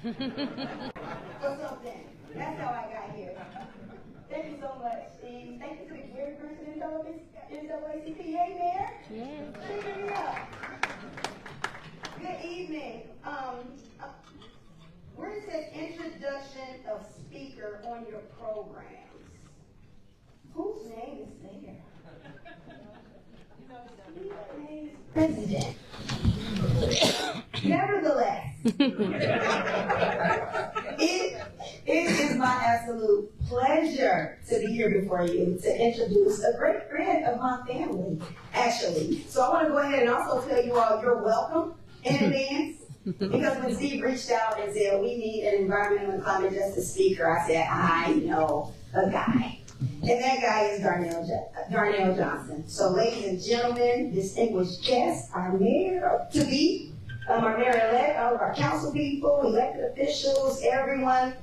Or something. That's how I got here. Thank you so much, Steve. Thank you to the Gary President of NAACP. Mayor. Yeah. Cheer me up. Good evening. Where it says introduction of speaker on your programs, whose name is there? Your name is President. Nevertheless, it is my absolute pleasure to be here before you to introduce a great friend of my family, actually. So I want to go ahead and also tell you all you're welcome in advance. Because when Steve reached out and said, we need an environmental and climate justice speaker, I said, I know a guy. And that guy is Darnell Johnson. So ladies and gentlemen, distinguished guests, our mayor-to-be, our mayor-elect, all of our council people, elected officials, everyone,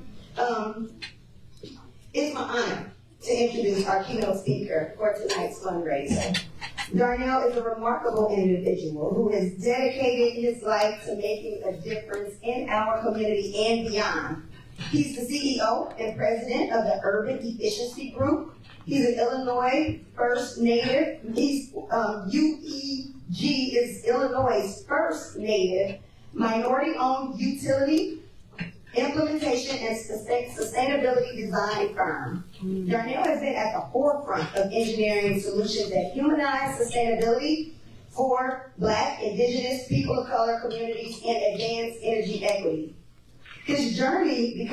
it's my honor to introduce our keynote speaker for tonight's fundraiser. Darnell is a remarkable individual who has dedicated his life to making a difference in our community and beyond. He's the CEO and president of the Urban Efficiency Group. He's an Illinois First Native. UEG is Illinois' first Native minority-owned utility implementation and sustainability design firm. Darnell has been at the forefront of engineering solutions that humanize sustainability for Black, Indigenous, people of color communities and advance energy equity. His journey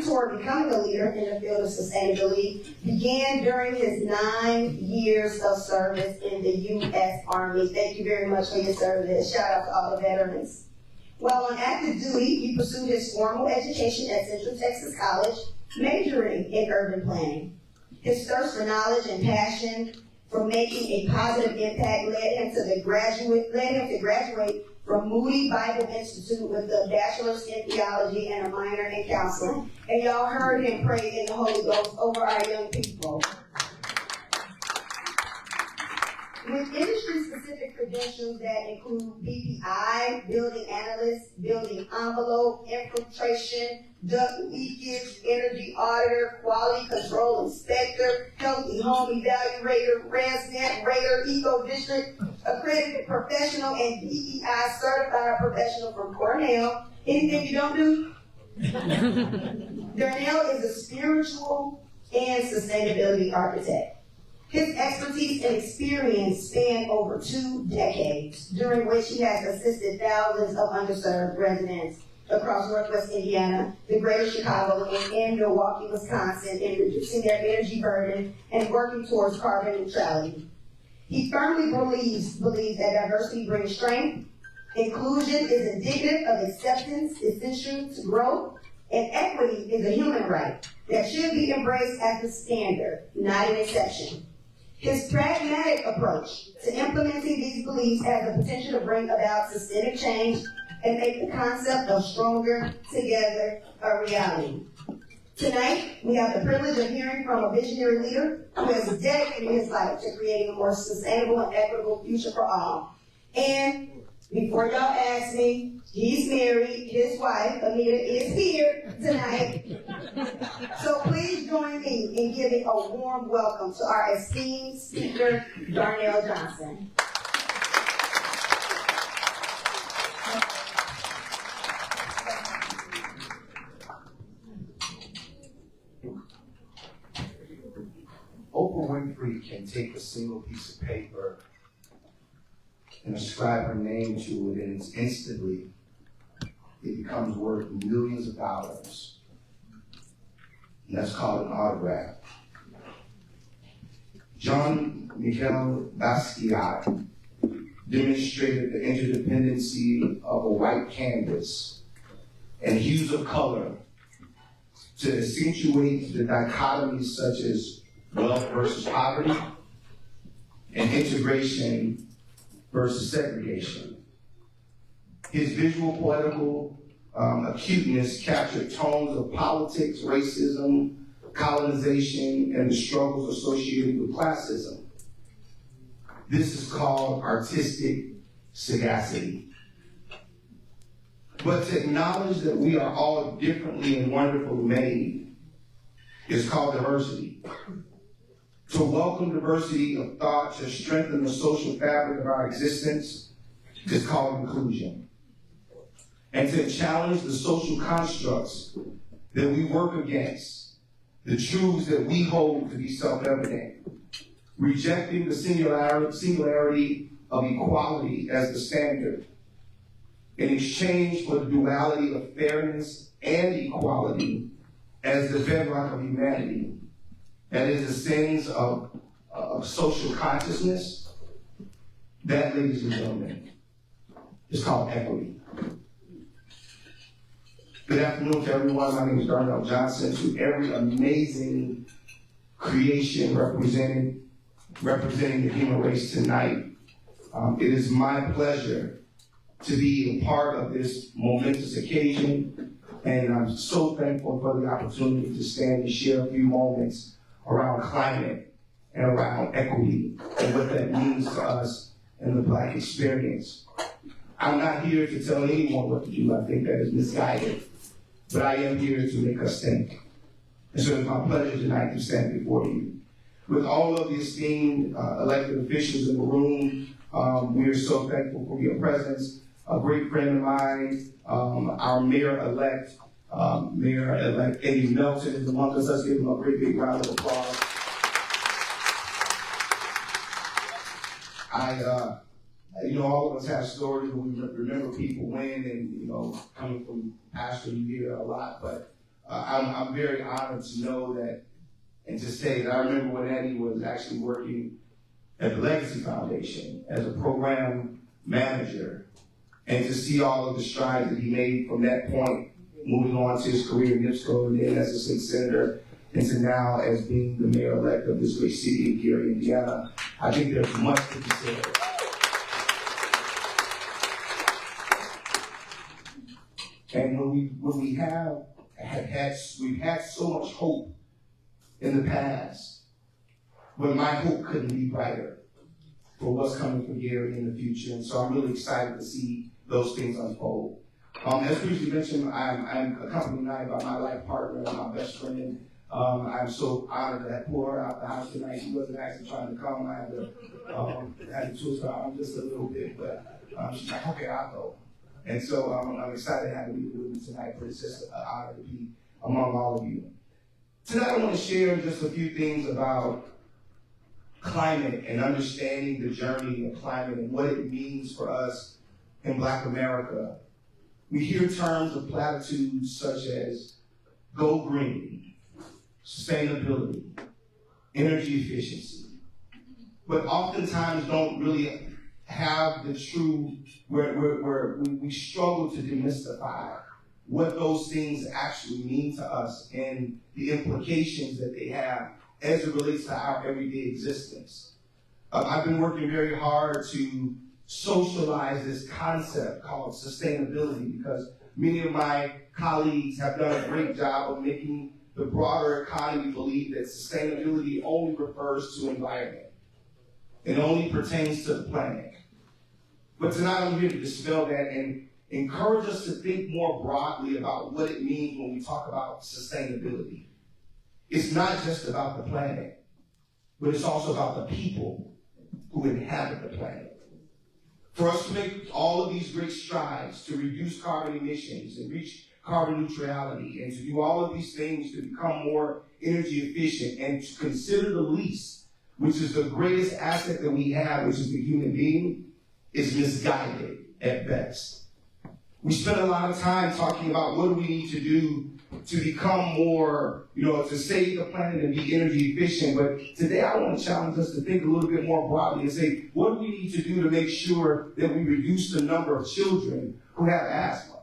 toward becoming a leader in the field of sustainability began during his 9 years of service in the U.S. Army. Thank you very much for your service. Shout out to all the veterans. While on active duty, he pursued his formal education at Central Texas College, majoring in urban planning. His thirst for knowledge and passion for making a positive impact led him to graduate from Moody Bible Institute with a bachelor's in theology and a minor in counseling. And y'all heard him pray in the Holy Ghost over our young people. With industry-specific credentials that include BPI, building analyst, building envelope, infiltration, duct leakage, energy auditor, quality control inspector, healthy home evaluator, resident rater, eco-district, accredited professional, and DEI certified professional from Cornell. Anything you don't do? Darnell is a spiritual and sustainability architect. His expertise and experience span over 2 decades, during which he has assisted thousands of underserved residents across Northwest Indiana, the greater Chicago, and Milwaukee, Wisconsin, in reducing their energy burden and working towards carbon neutrality. He firmly believes that diversity brings strength, inclusion is indicative of acceptance, essential to growth, and equity is a human right that should be embraced as the standard, not an exception. His pragmatic approach to implementing these beliefs has the potential to bring about systemic change and make the concept of stronger together a reality. Tonight, we have the privilege of hearing from a visionary leader who has dedicated his life to creating a more sustainable and equitable future for all. And before y'all ask me, he's married, his wife, Anita, is here tonight. So please join me in giving a warm welcome to our esteemed speaker, Darnell Johnson. Oprah Winfrey can take a single piece of paper and ascribe her name to it, and it's instantly, it becomes worth millions of dollars. And that's called an autograph. Jean-Michel Basquiat demonstrated the interdependency of a white canvas and hues of color to accentuate the dichotomies such as wealth versus poverty and integration versus segregation. His visual poetical acuteness captured tones of politics, racism, colonization, and the struggles associated with classism. This is called artistic sagacity. But to acknowledge that we are all differently and wonderfully made is called diversity. To welcome diversity of thought, to strengthen the social fabric of our existence is called inclusion. And to challenge the social constructs that we work against, the truths that we hold to be self-evident, rejecting the singularity of equality as the standard, in exchange for the duality of fairness and equality as the bedrock of humanity, that is the sins of social consciousness, that, ladies and gentlemen, is called equity. Good afternoon to everyone. My name is Darnell Johnson. To every amazing creation representing the human race tonight, it is my pleasure to be a part of this momentous occasion, and I'm so thankful for the opportunity to stand and share a few moments around climate and around equity and what that means to us in the Black experience. I'm not here to tell anyone what to do. I think that is misguided. But I am here to make us think. And so it's my pleasure tonight to stand before you. With all of the esteemed elected officials in the room, we are so thankful for your presence. A great friend of mine, our Mayor-elect Eddie Melton is among us. Let's give him a great big round of applause. All of us have stories where we remember people when, and coming from pastor, you hear a lot. But I'm very honored to know that, and to say that I remember when Eddie was actually working at the Legacy Foundation as a program manager, and to see all of the strides that he made from that point, moving on to his career in NIPSCO and then as a state senator, and to now as being the mayor-elect of this great city of Gary, Indiana. I think there's much to be said. And we've had so much hope in the past, but my hope couldn't be brighter for what's coming for Gary in the future. And so I'm really excited to see those things unfold. As previously mentioned, I'm accompanied tonight by my life partner and my best friend. I'm so honored to have pulled her out the house tonight. She wasn't actually trying to come. I had to twist her arm just a little bit, but she's like, okay, I'll go. And so I'm excited to have you with me tonight, but it's just an honor to be among all of you. Tonight I want to share just a few things about climate and understanding the journey of climate and what it means for us in Black America. We hear terms of platitudes such as go green, sustainability, energy efficiency, but oftentimes don't really have the true, where we struggle to demystify what those things actually mean to us and the implications that they have as it relates to our everyday existence. I've been working very hard to socialize this concept called sustainability because many of my colleagues have done a great job of making the broader economy believe that sustainability only refers to environment. It only pertains to the planet. But tonight I'm here to dispel that and encourage us to think more broadly about what it means when we talk about sustainability. It's not just about the planet, but it's also about the people who inhabit the planet. For us to make all of these great strides to reduce carbon emissions and reach carbon neutrality and to do all of these things to become more energy efficient and to consider the least, which is the greatest asset that we have, which is the human being, is misguided at best. We spend a lot of time talking about what do we need to do to become more, to save the planet and be energy efficient. But today I want to challenge us to think a little bit more broadly and say, what do we need to do to make sure that we reduce the number of children who have asthma?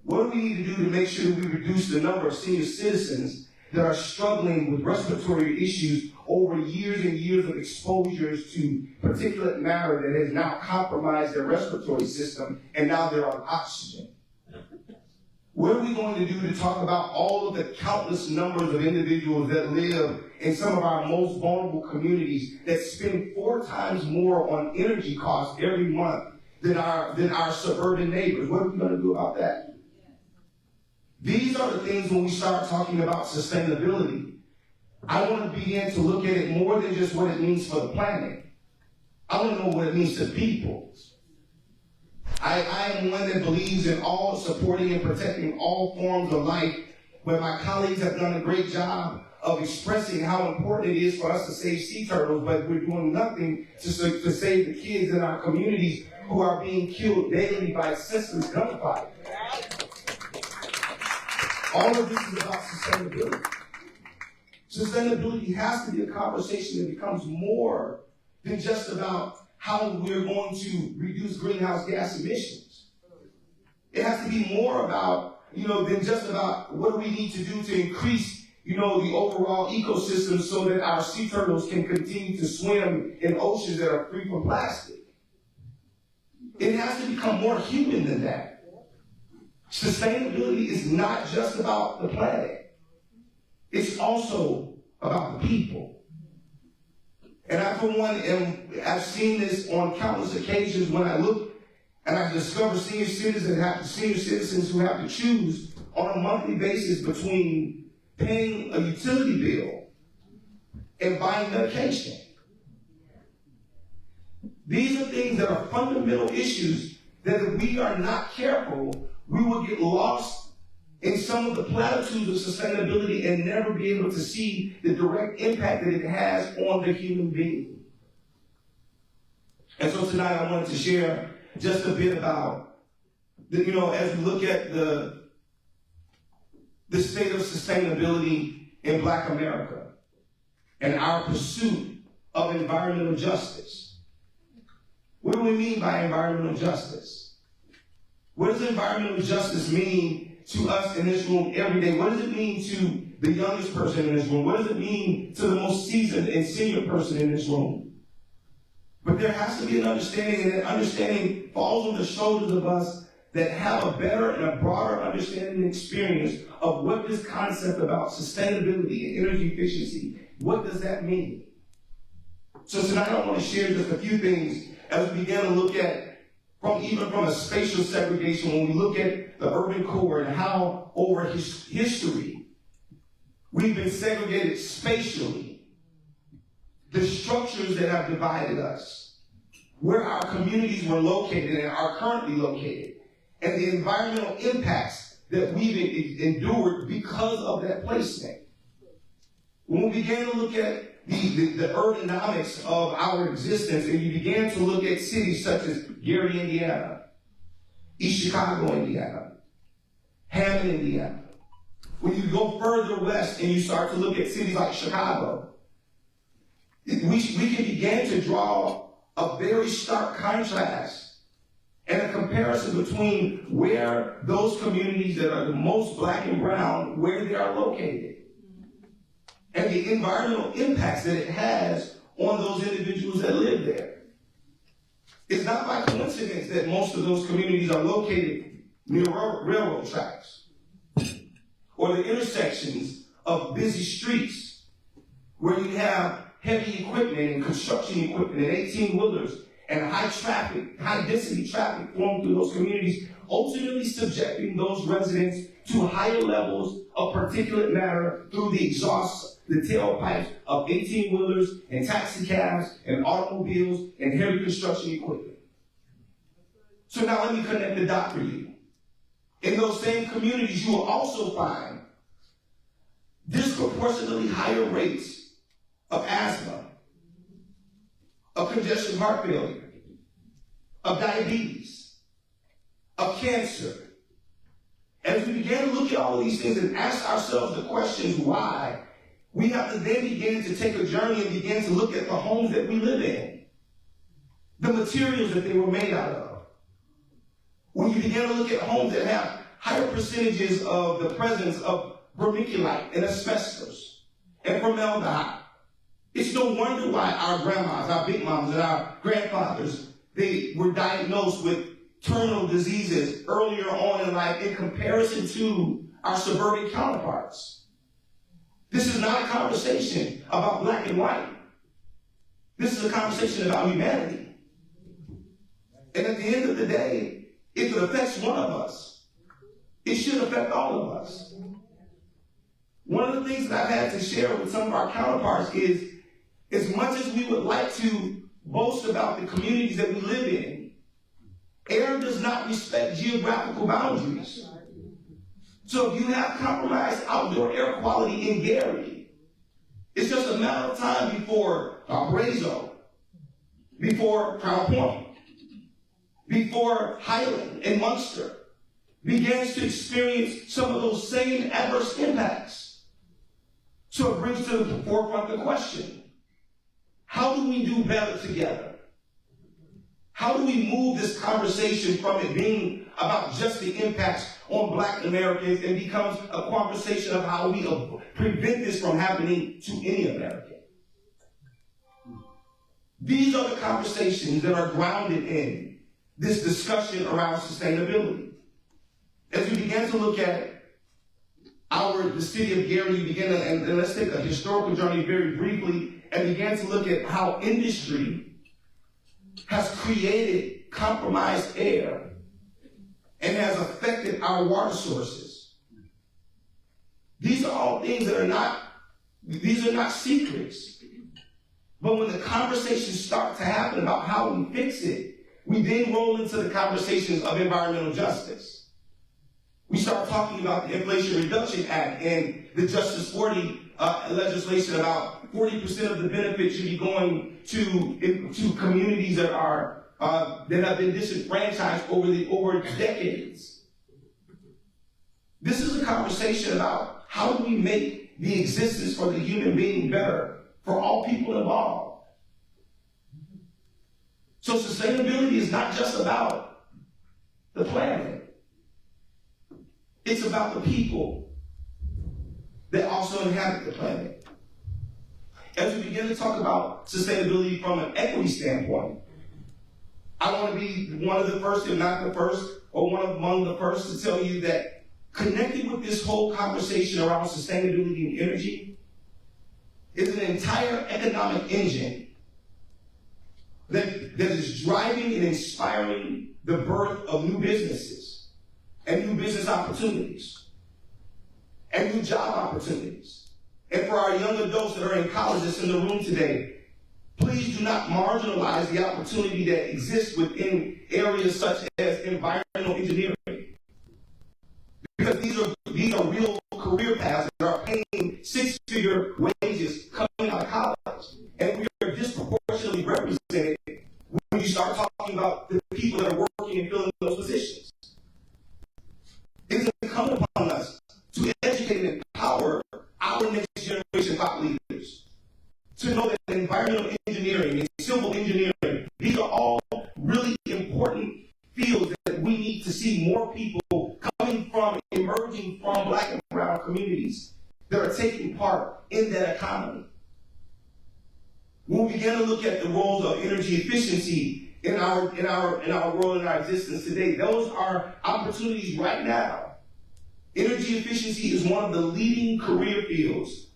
What do we need to do to make sure that we reduce the number of senior citizens that are struggling with respiratory issues over years and years of exposures to particulate matter that has now compromised their respiratory system and now they're on oxygen? What are we going to do to talk about all of the countless numbers of individuals that live in some of our most vulnerable communities that spend 4 times more on energy costs every month than our suburban neighbors. What are we going to do about that? These are the things when we start talking about sustainability. I want to begin to look at it more than just what it means for the planet. I want to know what it means to people. I am one that believes in all supporting and protecting all forms of life, where my colleagues have done a great job of expressing how important it is for us to save sea turtles, but we're doing nothing to save the kids in our communities who are being killed daily by senseless gunfire. All of this is about sustainability. Sustainability has to be a conversation that becomes more than just about how we're going to reduce greenhouse gas emissions. It has to be more about, than just about what do we need to do to increase, the overall ecosystem so that our sea turtles can continue to swim in oceans that are free from plastic. It has to become more human than that. Sustainability is not just about the planet. It's also about the people. And I, for one, I've seen this on countless occasions when I look and I discover senior citizens who have to choose on a monthly basis between paying a utility bill and buying medication. These are things that are fundamental issues that if we are not careful, we will get lost in some of the platitudes of sustainability and never be able to see the direct impact that it has on the human being. And so tonight I wanted to share just a bit about, as we look at the state of sustainability in Black America and our pursuit of environmental justice. What do we mean by environmental justice? What does environmental justice mean to us in this room every day? What does it mean to the youngest person in this room? What does it mean to the most seasoned and senior person in this room? But there has to be an understanding, and that understanding falls on the shoulders of us that have a better and a broader understanding and experience of what this concept about sustainability and energy efficiency, what does that mean? So tonight I want to share just a few things as we begin to look at from a spatial segregation, when we look at the urban core and how over history we've been segregated spatially, the structures that have divided us, where our communities were located and are currently located, and the environmental impacts that we've endured because of that placement. When we began to look at the urbanomics of our existence, and you began to look at cities such as Gary, Indiana, East Chicago, Indiana, Hammond, Indiana. When you go further west and you start to look at cities like Chicago, we can begin to draw a very stark contrast and a comparison between where those communities that are the most Black and brown, where they are located, and the environmental impacts that it has on those individuals that live there. It's not by coincidence that most of those communities are located near railroad tracks or the intersections of busy streets where you have heavy equipment and construction equipment and 18-wheelers and high density traffic flowing through those communities, ultimately subjecting those residents to higher levels of particulate matter through the exhausts, the tailpipes of 18-wheelers and taxi cabs and automobiles and heavy construction equipment. So now let me connect the dot for you. In those same communities, you will also find disproportionately higher rates of asthma, of congestive heart failure, of diabetes, of cancer. As we began to look at all of these things and ask ourselves the questions why, we have to then begin to take a journey and begin to look at the homes that we live in, the materials that they were made out of. When you begin to look at homes that have higher percentages of the presence of vermiculite and asbestos and formaldehyde, it's no wonder why our grandmas, our big moms, and our grandfathers, they were diagnosed with terminal diseases earlier on in life in comparison to our suburban counterparts. This is not a conversation about black and white. This is a conversation about humanity. And at the end of the day, if it affects one of us, it should affect all of us. One of the things that I've had to share with some of our counterparts is, as much as we would like to boast about the communities that we live in, air does not respect geographical boundaries. So if you have compromised outdoor air quality in Gary, it's just a matter of time before Valparaiso, before Crown Point, before Highland and Munster begins to experience some of those same adverse impacts. So it brings to the forefront the question, how do we do better together? How do we move this conversation from it being about just the impacts on Black Americans and becomes a conversation of how we prevent this from happening to any American? These are the conversations that are grounded in this discussion around sustainability. As we begin to look at the city of Gary, and let's take a historical journey very briefly and begin to look at how industry has created compromised air and has affected our water sources. These are all things that are not secrets. But when the conversations start to happen about how we fix it, we then roll into the conversations of environmental justice. We start talking about the Inflation Reduction Act and the Justice 40 legislation about 40% of the benefits should be going to communities that have been disenfranchised over decades. This is a conversation about how do we make the existence for the human being better for all people involved. So sustainability is not just about the planet. It's about the people that also inhabit the planet. As we begin to talk about sustainability from an equity standpoint, I want to be one of the first, if not the first, or one among the first to tell you that connected with this whole conversation around sustainability and energy is an entire economic engine that is driving and inspiring the birth of new businesses and new business opportunities and new job opportunities. And for our young adults that are in college that's in the room today, please do not marginalize the opportunity that exists within areas such as environmental engineering. Because these are real career paths that are paying six-figure wages coming out of college. And we are disproportionately represented when you start talking about the people that are working and filling those positions. It is incumbent upon us to educate and empower our next generation thought leaders to know that environmental engineering and civil engineering, these are all really important fields that we need to see more people emerging from Black and brown communities that are taking part in that economy. When we begin to look at the roles of energy efficiency in our world, in our existence today, those are opportunities right now. Energy efficiency is one of the leading career fields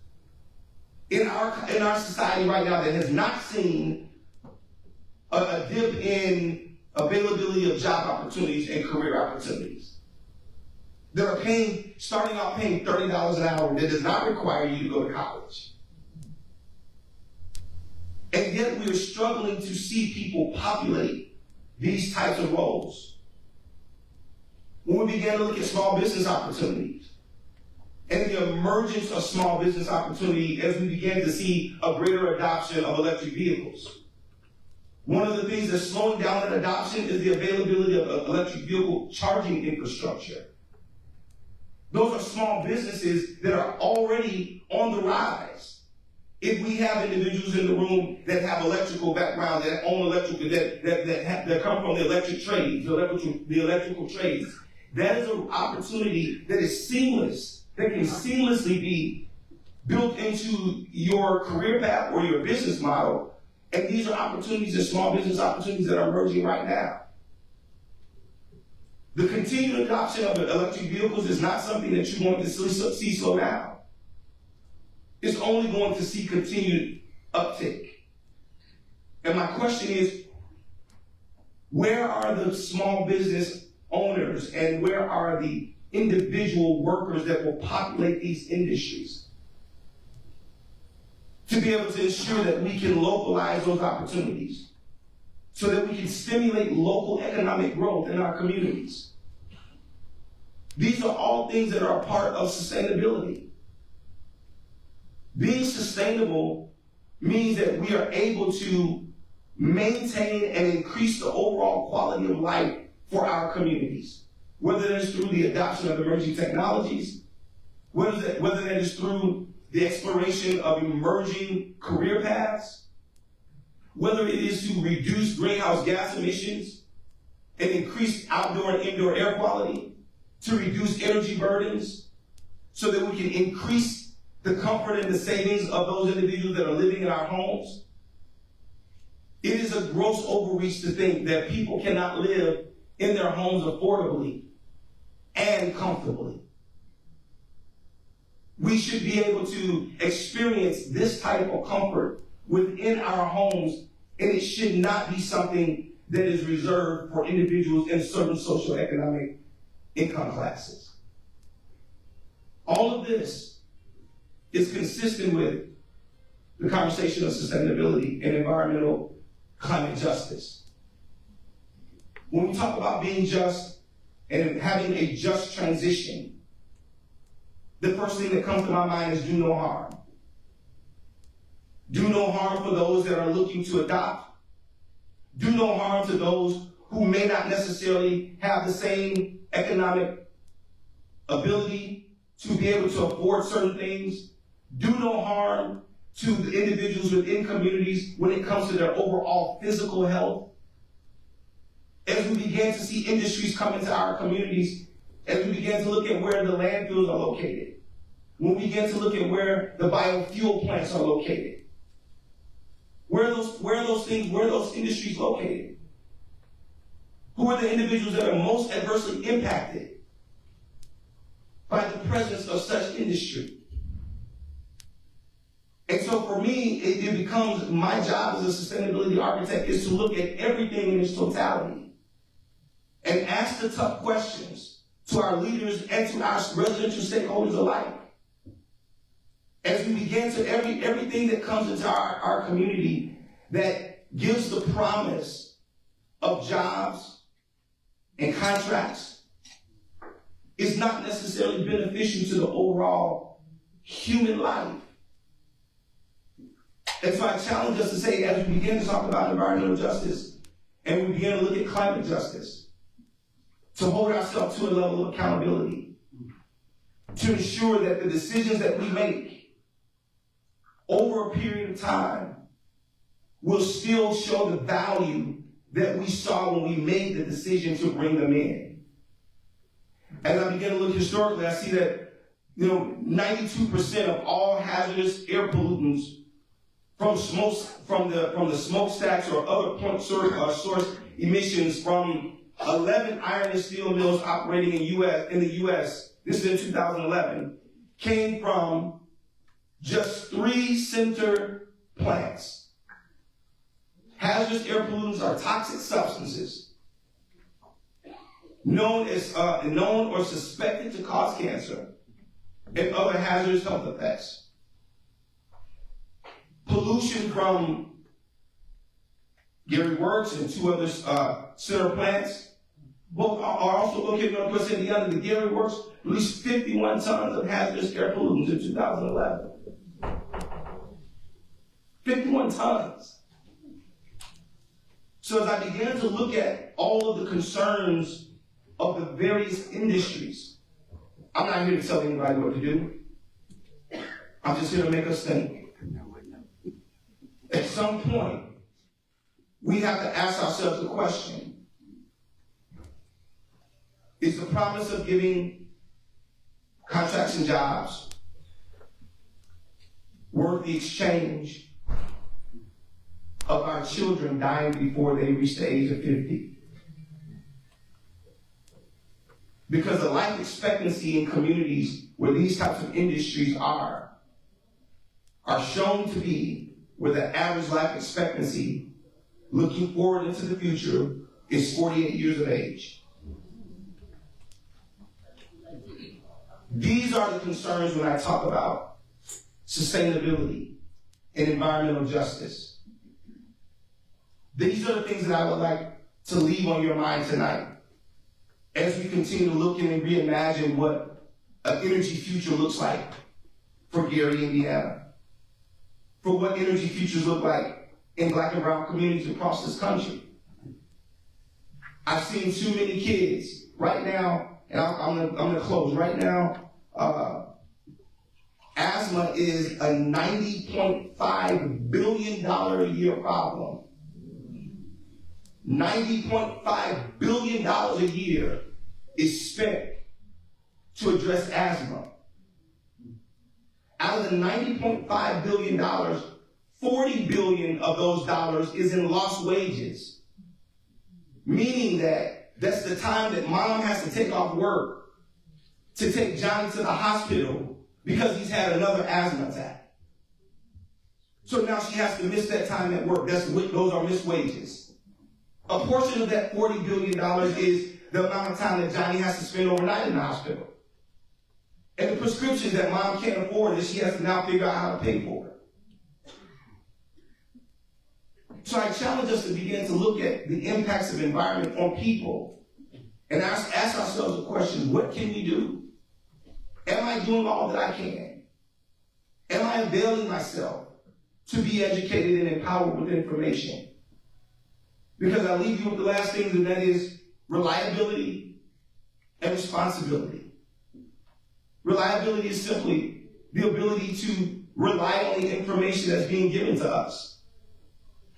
in our society right now that has not seen a dip in availability of job opportunities and career opportunities. That are starting out paying $30 an hour that does not require you to go to college. And yet we are struggling to see people populate these types of roles. When we began to look at small business opportunities and the emergence of small business opportunity as we began to see a greater adoption of electric vehicles. One of the things that's slowing down that adoption is the availability of electric vehicle charging infrastructure. Those are small businesses that are already on the rise. If we have individuals in the room that have electrical background, that own electrical, that come from the electric trades, the electrical trades, that is an opportunity that is seamless, that can seamlessly be built into your career path or your business model. And these are opportunities and small business opportunities that are emerging right now. The continued adoption of electric vehicles is not something that you're going to see slow down. It's only going to see continued uptake. And my question is, Where are the small business owners and where are the individual workers that will populate these industries? To be able to ensure that we can localize those opportunities so that we can stimulate local economic growth in our communities. These are all things that are a part of sustainability. Being sustainable means that we are able to maintain and increase the overall quality of life for our communities, whether that is through the adoption of emerging technologies, whether that is through the exploration of emerging career paths, whether it is to reduce greenhouse gas emissions and increase outdoor and indoor air quality, to reduce energy burdens so that we can increase the comfort and the savings of those individuals that are living in our homes. It is a gross overreach to think that people cannot live in their homes affordably and comfortably. We should be able to experience this type of comfort within our homes, and it should not be something that is reserved for individuals in certain socioeconomic income classes. All of this is consistent with the conversation of sustainability and environmental climate justice. When we talk about being just and having a just transition, the first thing that comes to my mind is do no harm. Do no harm for those that are looking to adopt. Do no harm to those who may not necessarily have the same economic ability to be able to afford certain things. Do no harm to the individuals within communities when it comes to their overall physical health. As we begin to see industries come into our communities, as we begin to look at where the landfills are located, when we begin to look at where the biofuel plants are located, where are those industries located? Who are the individuals that are most adversely impacted by the presence of such industry? And so for me, it becomes my job as a sustainability architect is to look at everything in its totality and ask the tough questions to our leaders and to our residential stakeholders alike. As we begin to everything that comes into our community that gives the promise of jobs and contracts is not necessarily beneficial to the overall human life. And so I challenge us to say, as we begin to talk about environmental justice and we begin to look at climate justice, to hold ourselves to a level of accountability, to ensure that the decisions that we make over a period of time will still show the value that we saw when we made the decision to bring them in. As I begin to look historically, I see that 92% of all hazardous air pollutants from the smokestacks or other source emissions from 11 iron and steel mills operating in the U.S. This is in 2011, came from just 3 center plants. Hazardous air pollutants are toxic substances known or suspected to cause cancer and other hazardous health effects. Pollution from Gary Works and 2 other center plants, both are also located in Northwest Indiana. The Gary Works released 51 tons of hazardous air pollutants in 2011. 51 tons. So as I began to look at all of the concerns of the various industries, I'm not here to tell anybody what to do. I'm just here to make us think. At some point, we have to ask ourselves the question, is the promise of giving contracts and jobs worth the exchange of our children dying before they reach the age of 50? Because the life expectancy in communities where these types of industries are shown to be where the average life expectancy looking forward into the future is 48 years of age. These are the concerns when I talk about sustainability and environmental justice. These are the things that I would like to leave on your mind tonight as we continue to look and reimagine what an energy future looks like for Gary, Indiana, for what energy futures look like in Black and brown communities across this country. I've seen too many kids right now, and I'm gonna close right now. Asthma is a $90.5 billion a year problem. $90.5 billion a year is spent to address asthma. Out of the $90.5 billion, $40 billion of those dollars is in lost wages. Meaning that's the time that mom has to take off work to take Johnny to the hospital because he's had another asthma attack. So now she has to miss that time at work. Those are missed wages. A portion of that $40 billion is the amount of time that Johnny has to spend overnight in the hospital. And the prescriptions that mom can't afford that she has to now figure out how to pay for. So I challenge us to begin to look at the impacts of environment on people and ask ourselves the question, what can we do? Am I doing all that I can? Am I availing myself to be educated and empowered with information? Because I leave you with the last thing, and that is reliability and responsibility. Reliability is simply the ability to rely on the information that's being given to us.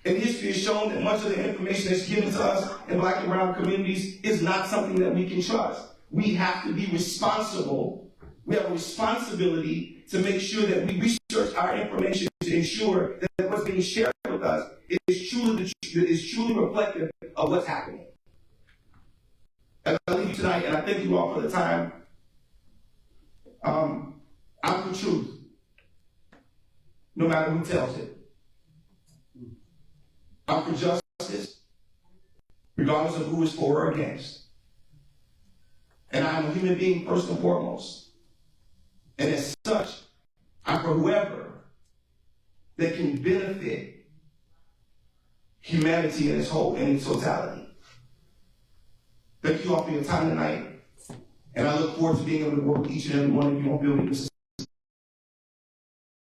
And history has shown that much of the information that's given to us in Black and brown communities is not something that we can trust. We have to be responsible. We have a responsibility to make sure that we research our information to ensure that what's being shared with us is truly reflective of what's happening. As I leave you tonight, and I thank you all for the time, I'm for truth, no matter who tells it. I'm for justice, regardless of who is for or against. And I'm a human being first and foremost. And as such, I'm for whoever that can benefit humanity in its whole, in its totality. Thank you all for your time tonight. And I look forward to being able to work with each and every one of you on building this